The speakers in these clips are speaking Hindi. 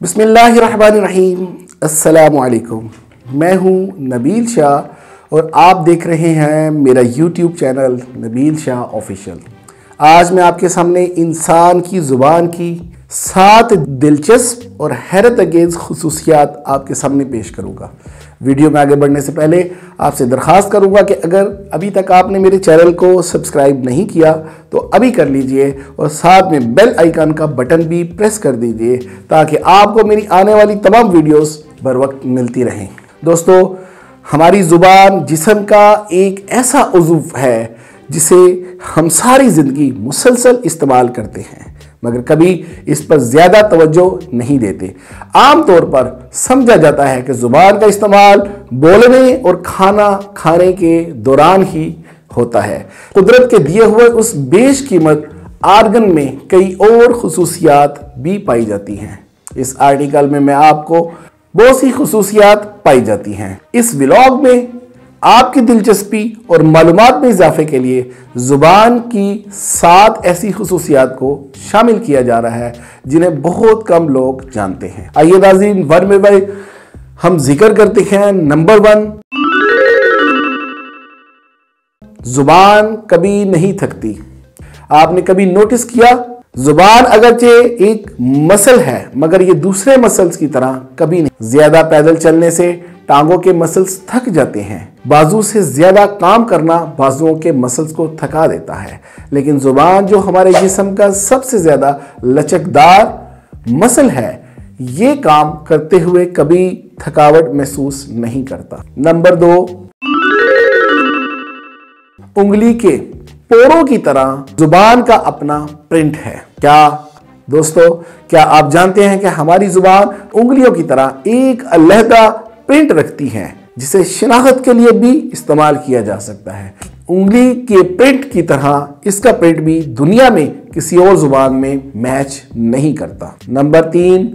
बिस्मिल्लाहिर्रहमानिर्रहीम। अस्सलामुअलैकुम। मैं हूं नबील शाह और आप देख रहे हैं मेरा YouTube channel Nabeel Shah official. आज मैं आपके सामने इंसान की ज़ुबान की 7 दिलचस्प और हैरत अंगेज़ खुसूसियात आपके सामने पेश करूंगा। वीडियो में आगे बढ़ने से पहले आपसे दरख्वास्त करूंगा कि अगर अभी तक आपने मेरे चैनल को सब्सक्राइब नहीं किया तो अभी कर लीजिए और साथ में बेल आइकन का बटन भी प्रेस कर दीजिए ताकि आपको मेरी आने वाली तमाम वीडियोस बर वक्त मिलती रहें। दोस्तों, हमारी ज़ुबान जिस्म का एक ऐसा उज़्व है जिसे हम सारी ज़िंदगी मुसलसल इस्तेमाल करते हैं मगर कभी इस पर ज़्यादा तवज्जो नहीं देते। आम तौर पर समझा जाता है कि ज़ुबान का इस्तेमाल बोलने और खाना खाने के दौरान ही होता है। कुदरत के दिए हुए उस बेशकीमत आर्गन में कई और खुसूसियात भी पाई जाती हैं। इस आर्टिकल में मैं आपको बहुत सी खुसूसियात पाई जाती हैं। इस व्लॉग में आपकी दिलचस्पी और मालूमात में इजाफे के लिए ज़ुबान की 7 ऐसी खुसूसियात को शामिल किया जा रहा है जिन्हें बहुत कम लोग जानते हैं। आइए नाज़रीन, वन में भाई हम जिक्र करते हैं। नंबर 1, ज़ुबान कभी नहीं थकती। आपने कभी नोटिस किया, ज़ुबान अगरचे एक मसल है मगर ये दूसरे मसल्स की तरह कभी नहीं। ज्यादा पैदल चलने से टांगों के मसल्स थक जाते हैं। बाजू से ज्यादा काम करना बाजुओं के मसल्स को थका देता है, लेकिन ज़ुबान जो हमारे जिस्म का सबसे ज्यादा लचकदार मसल है, ये काम करते हुए कभी थकावट महसूस नहीं करता। नंबर 2, उंगली के पोरों की तरह ज़ुबान का अपना प्रिंट है। दोस्तों, क्या आप जानते हैं कि हमारी ज़ुबान उंगलियों की तरह एक अलहदा प्रिंट रखती है जिसे शिनाख्त के लिए भी इस्तेमाल किया जा सकता है। उंगली के प्रिंट की तरह इसका प्रिंट भी दुनिया में किसी और ज़ुबान में मैच नहीं करता। नंबर 3,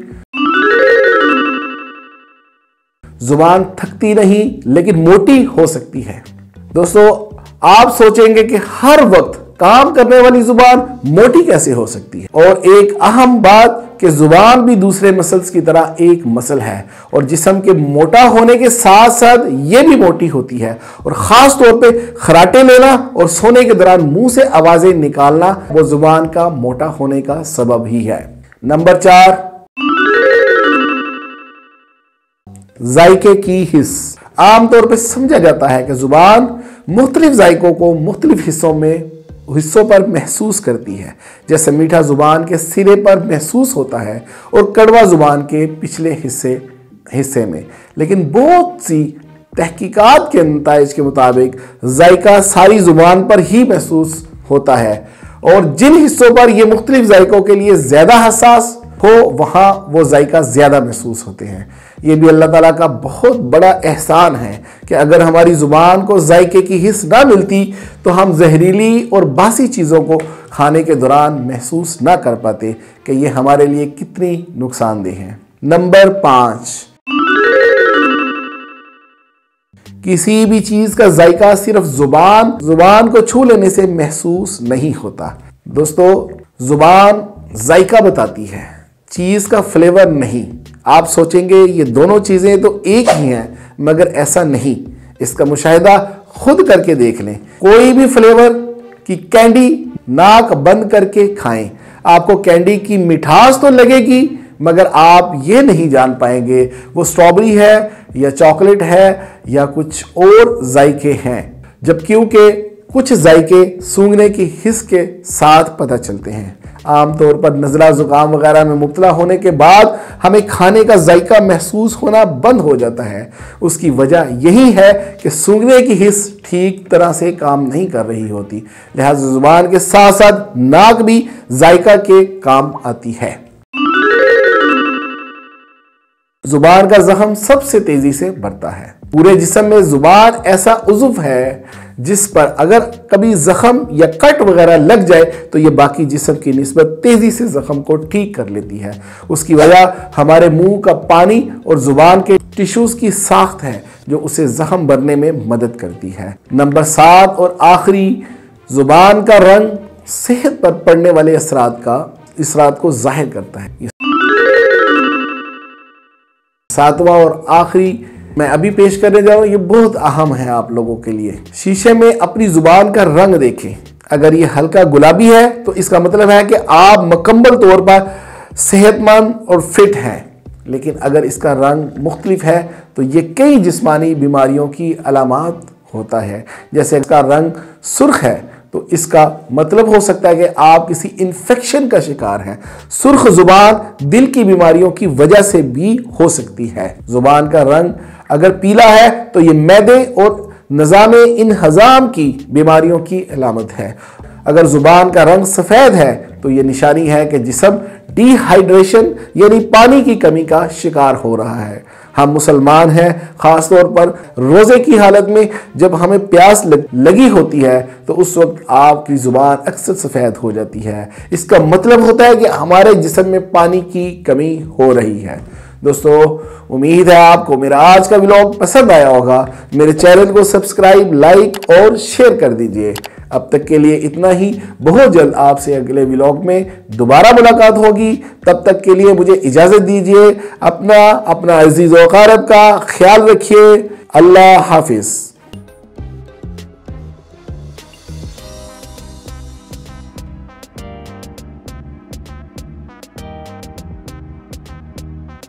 ज़ुबान थकती नहीं लेकिन मोटी हो सकती है। दोस्तों, आप सोचेंगे कि हर वक्त काम करने वाली ज़ुबान मोटी कैसे हो सकती है, और एक अहम बात कि ज़ुबान भी दूसरे मसल्स की तरह एक मसल है और जिस्म के मोटा होने के साथ साथ ये भी मोटी होती है और ख़ास तौर पे खराटे लेना और सोने के दौरान मुंह से आवाज़ें निकालना वो ज़ुबान का मोटा होने का सबब ही है। नंबर 4, जायके की हिस्स। आमतौर पर समझा जाता है कि ज़ुबान मुख्तलिफ जायकों को मुख्तलिफ हिस्सों पर महसूस करती है, जैसे मीठा ज़ुबान के सिरे पर महसूस होता है और कड़वा ज़ुबान के पिछले हिस्से में। लेकिन बहुत सी तहकीकात के नताइज के मुताबिक जायका सारी ज़ुबान पर ही महसूस होता है और जिन हिस्सों पर यह मुख्तलिफ जायकों के लिए ज़्यादा हसास हो वहाँ वो जायका ज़्यादा महसूस होते हैं। ये भी अल्लाह ताला का बहुत बड़ा एहसान है कि अगर हमारी ज़ुबान को जायके की हिस्स ना मिलती तो हम जहरीली और बासी चीज़ों को खाने के दौरान महसूस ना कर पाते कि ये हमारे लिए कितनी नुकसानदेह है। नंबर 5, किसी भी चीज़ का जायका सिर्फ ज़ुबान को छू लेने से महसूस नहीं होता। दोस्तों, ज़ुबान जायका बताती है, चीज़ का फ्लेवर नहीं। आप सोचेंगे ये दोनों चीज़ें तो एक ही हैं, मगर ऐसा नहीं। इसका मुशाहिदा खुद करके देख लें। कोई भी फ्लेवर की कैंडी नाक बंद करके खाएं, आपको कैंडी की मिठास तो लगेगी मगर आप ये नहीं जान पाएंगे वो स्ट्रॉबेरी है या चॉकलेट है या कुछ और जायके हैं। जब क्योंकि कुछ जायके सूंघने की हिस्स के साथ पता चलते हैं। आमतौर पर नज़ला, ज़ुकाम वगैरह में मुब्तला होने के बाद हमें खाने का जायका महसूस होना बंद हो जाता है। उसकी वजह यही है कि सूंघने की हिस्स ठीक तरह से काम नहीं कर रही होती, लिहाजा ज़ुबान के साथ साथ नाक भी जायका के काम आती है। ज़ुबान का ज़ख्म सबसे तेज़ी से बढ़ता है। पूरे जिस्म में ज़ुबान ऐसा उज़्व है जिस पर अगर कभी ज़ख्म या कट वगैरह लग जाए तो ये बाकी जिस्म की निस्बत तेज़ी से ज़ख्म को ठीक कर लेती है। उसकी वजह हमारे मुंह का पानी और ज़ुबान के टिश्यूज़ की साख्त है जो उसे ज़ख्म भरने में मदद करती है। नंबर 7 और आखिरी, ज़ुबान का रंग सेहत पर पड़ने वाले असरात को ज़ाहिर करता है। सातवां और आखिरी मैं अभी पेश करने जा रहा हूँ, ये बहुत अहम है आप लोगों के लिए। शीशे में अपनी जुबान का रंग देखें। अगर ये हल्का गुलाबी है तो इसका मतलब है कि आप मुकम्मल तौर पर सेहतमंद और फिट हैं। लेकिन अगर इसका रंग मुख्तलिफ है तो ये कई जिस्मानी बीमारियों की अलामत होता है। जैसे इसका रंग सुर्ख है तो इसका मतलब हो सकता है कि आप किसी इन्फेक्शन का शिकार हैं। सुर्ख जुबान दिल की बीमारियों की वजह से भी हो सकती है। जुबान का रंग अगर पीला है तो ये मैदे और निज़ामे इनहज़ाम की बीमारियों की अलामत है। अगर जुबान का रंग सफ़ेद है तो ये निशानी है कि जिस्म डिहाइड्रेशन यानी पानी की कमी का शिकार हो रहा है। हम मुसलमान हैं, ख़ास तौर पर रोज़े की हालत में जब हमें प्यास लगी होती है तो उस वक्त आपकी ज़ुबान अक्सर सफ़ेद हो जाती है। इसका मतलब होता है कि हमारे जिस्म में पानी की कमी हो रही है। दोस्तों, उम्मीद है आपको मेरा आज का व्लॉग पसंद आया होगा। मेरे चैनल को सब्सक्राइब, लाइक और शेयर कर दीजिए। अब तक के लिए इतना ही। बहुत जल्द आपसे अगले व्लॉग में दोबारा मुलाकात होगी। तब तक के लिए मुझे इजाज़त दीजिए। अपना अजीज़ व अक़ारब का ख्याल रखिए। अल्लाह हाफिज़।